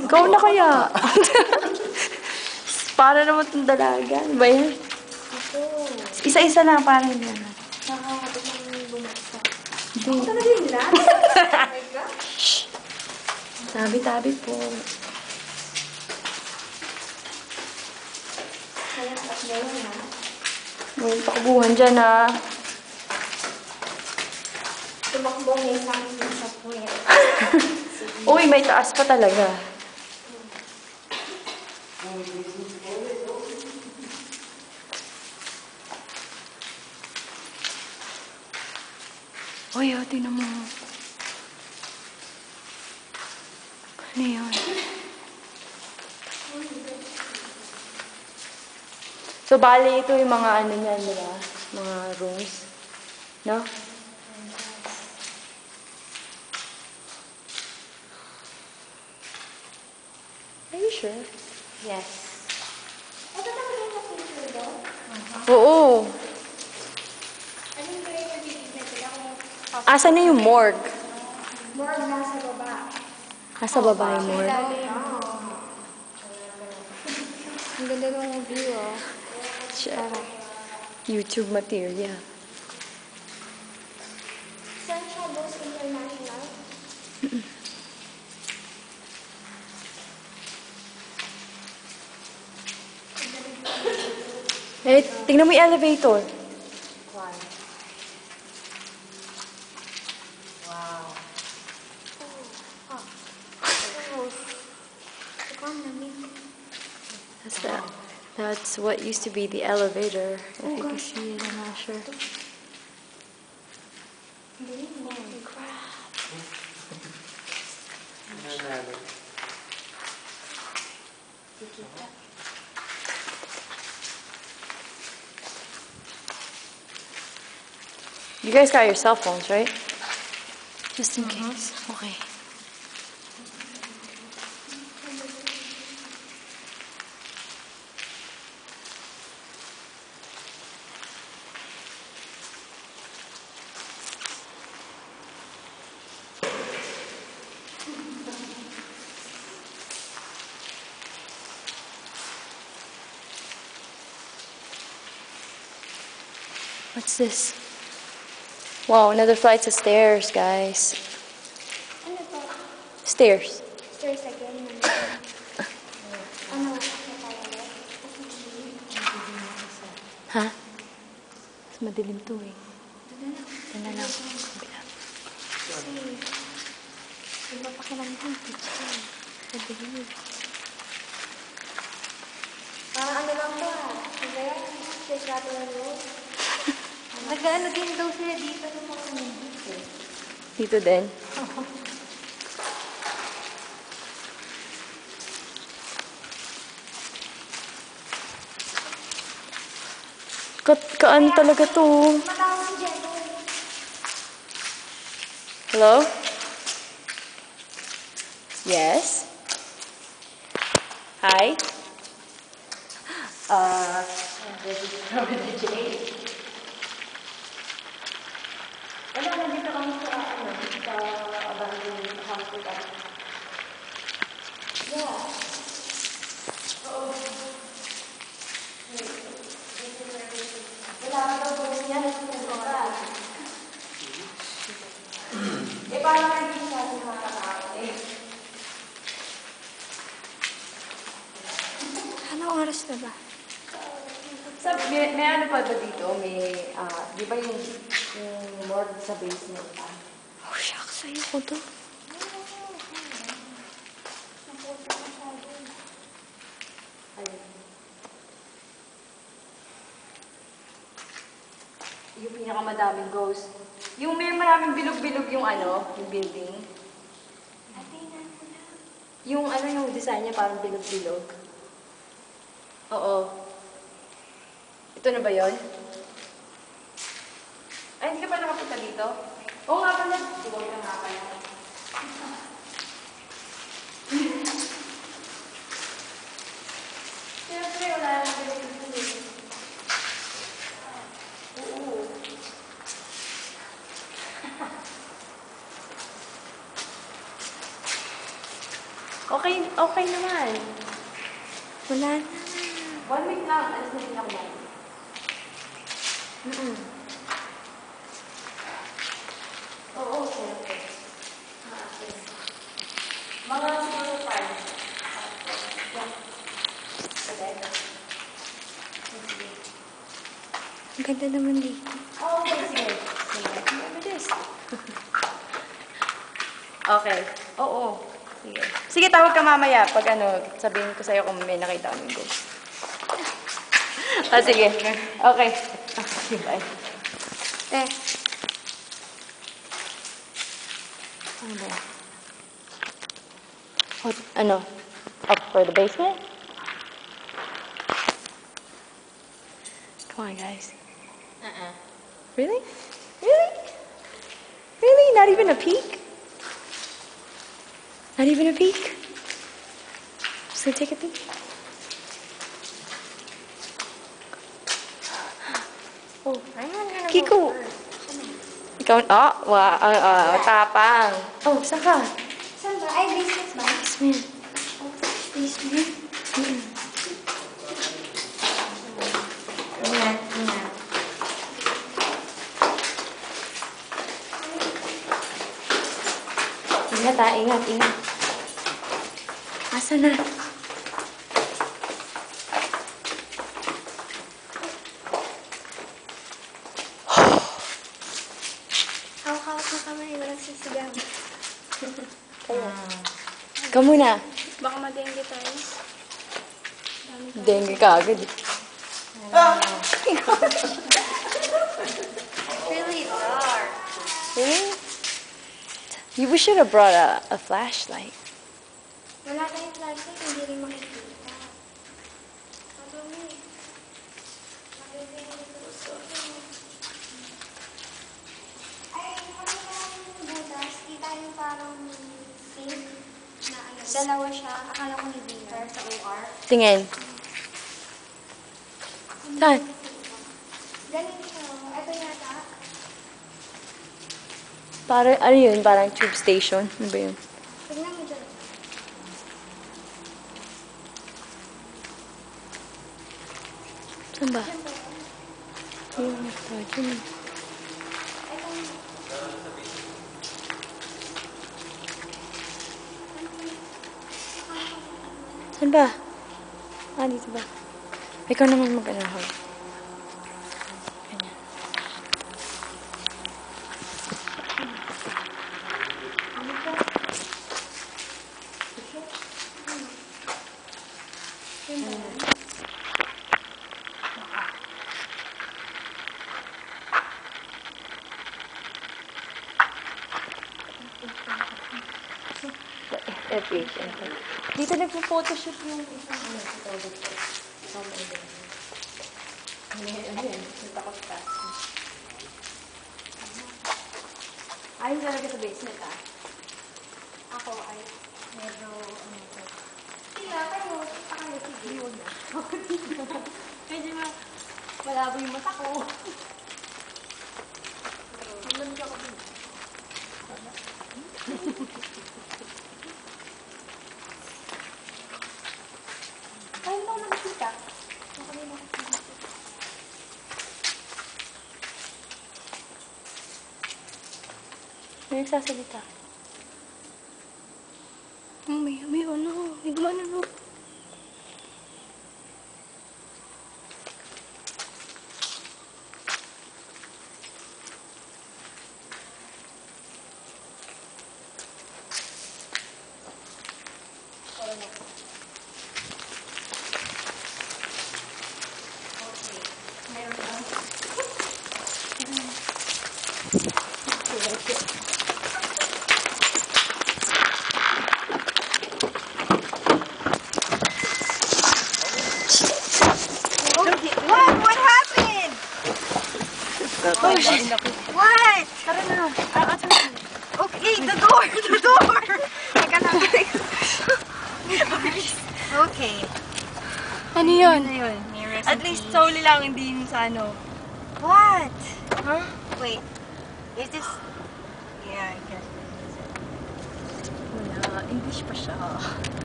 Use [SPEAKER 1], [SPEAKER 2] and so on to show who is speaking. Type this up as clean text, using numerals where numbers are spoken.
[SPEAKER 1] Ikaw na kaya. Para naman itong dalaga. Ano ba yan? Isa-isa lang, parang yan.
[SPEAKER 2] Ako talaga yung lahat? Oh my God.
[SPEAKER 1] Tabi-tabi po.
[SPEAKER 2] Kaya at meron na.
[SPEAKER 1] May takbuhan dyan, ha.
[SPEAKER 2] Tumakbong na isang sa puwet.
[SPEAKER 1] Uy, may taas pa talaga. Uy, tingnan mo. Ano yun? So, bali, ito yung mga ano niyan, di ba? Mga rooms. No? Are you sure?
[SPEAKER 2] Yes. Ito talaga yung picture doon?
[SPEAKER 1] Oo.
[SPEAKER 2] Ano yung kaya nabibigyan sila kung
[SPEAKER 1] Asan na yung morgue?
[SPEAKER 2] more nasa baba?
[SPEAKER 1] Nasa baba yung morgue.
[SPEAKER 2] Ang ganda ng view, oh.
[SPEAKER 1] Shit. YouTube material.
[SPEAKER 2] San Chabos International?
[SPEAKER 1] Eh, tingnan mo yung elevator.
[SPEAKER 2] Wow.
[SPEAKER 1] That's what used to be the elevator. If you can see it, I'm not sure.
[SPEAKER 2] Holy crap.
[SPEAKER 1] You guys got your cell phones, right? Just in case. Okay. What's this? Wow, another flight of stairs, guys.
[SPEAKER 2] Ano to?
[SPEAKER 1] Stairs.
[SPEAKER 2] Stairs again. Ano?
[SPEAKER 1] Ha? Mas madilim to eh. Ito na lang. Kabila.
[SPEAKER 2] Kasi, iba pa kilang picture. Madilim. Parang ano lang ba? Diba yan? Stairs natin na road. Nag-ano din daw sila dito ng mga movies eh.
[SPEAKER 1] Dito din. Kaan talaga to.
[SPEAKER 2] Matawag si Jello.
[SPEAKER 1] Hello? Yes? Hi? This is from the J. Wala, nandito kami sa, sa abandoned hospital. Yeah. Oo. Wala ka daw po niya, nagsusunod ka. Eh, parang hindi siya nakakatawa eh.
[SPEAKER 2] Anong oras na ba?
[SPEAKER 1] May ano pa ba dito? May, di ba yung morgue sa basement pa?
[SPEAKER 2] Oh, shucks. Ayoko to.
[SPEAKER 1] Ayun. Yung pinakamadaming ghost. Yung may maraming bilog-bilog yung ano, yung building. Yung ano yung design niya parang bilog-bilog. Oo. Ito na ba yun? Ay, hindi ka pa nakapunta dito? Oo nga pala. Huwag ka nga pala. Siyempre, wala na bilog-bilog. Oo.
[SPEAKER 3] Okay naman. Wala na.
[SPEAKER 1] 1 week lang, alis na din ako na. Oo, okay. Mga siguro 5.
[SPEAKER 3] Ang ganda naman dito.
[SPEAKER 1] Oh, okay, sige. Sige. Mabilis. Okay. Oo. Sige. Sige, tawag ka mamaya pag sabihin ko sa'yo kung may nakita kaming ghost. Sige. Okay. Okay, bye. Ano ba? What? Up for the basement? Come on, guys. Really? Really? Really? Not even a peek? Not even a peek? Just gonna take a peek? Oh, Kiko! Ikaw, tapang. Oh, saan ka?
[SPEAKER 2] Saan ba? Ay, basement ba?
[SPEAKER 1] Basement.
[SPEAKER 2] Basement?
[SPEAKER 1] Ingat, ingat. Ingat ingat, ingat. Asa na?
[SPEAKER 2] Hawak-hawak na kamay, walang sisigaw.
[SPEAKER 1] Ikaw muna.
[SPEAKER 2] Baka mag-dengue tayo.
[SPEAKER 1] Dengue ka agad.
[SPEAKER 2] Really dark.
[SPEAKER 1] Really? We should have brought a flashlight.
[SPEAKER 2] Wala tayong flashlight, hindi rin makikita. Madumi. Ay, kami lang butas. Kita yung parang sink na dalawa siya. Akala ko hindi na. Sa OR.
[SPEAKER 1] Tingin. Saan?
[SPEAKER 2] Galing siya. Ito yata.
[SPEAKER 1] Parang, ano yun? Parang tube station. Ano ba yun?
[SPEAKER 2] Tignan mo dyan.
[SPEAKER 1] Saan ba? Ayun, yun. Saan ba? Dito ba? Ikaw naman mag-anahog. Ganyan. Dito nagpo-photoshoot yung isang photographer. Ayan, natakot ka. Ayun talaga sa basement,
[SPEAKER 2] Ako ay medyo Sila, kayo. Kita kayo. Sige.
[SPEAKER 1] Huwag na. Medyo malabo yung mata ko. Malamig ako din.
[SPEAKER 2] Ay, mo nakikita. Ako rin nakikita.
[SPEAKER 1] May nagsasalita.
[SPEAKER 3] May gumano.
[SPEAKER 2] What happened?
[SPEAKER 3] Oh, shit.
[SPEAKER 2] What?
[SPEAKER 3] Tara na.
[SPEAKER 2] Okay, the door. Teka lang. Okay.
[SPEAKER 3] Ano yun?
[SPEAKER 2] At least solely lang, hindi sa ano. What? Huh? Wait. Is this... Yeah, I guess.
[SPEAKER 1] Wala. English pa siya.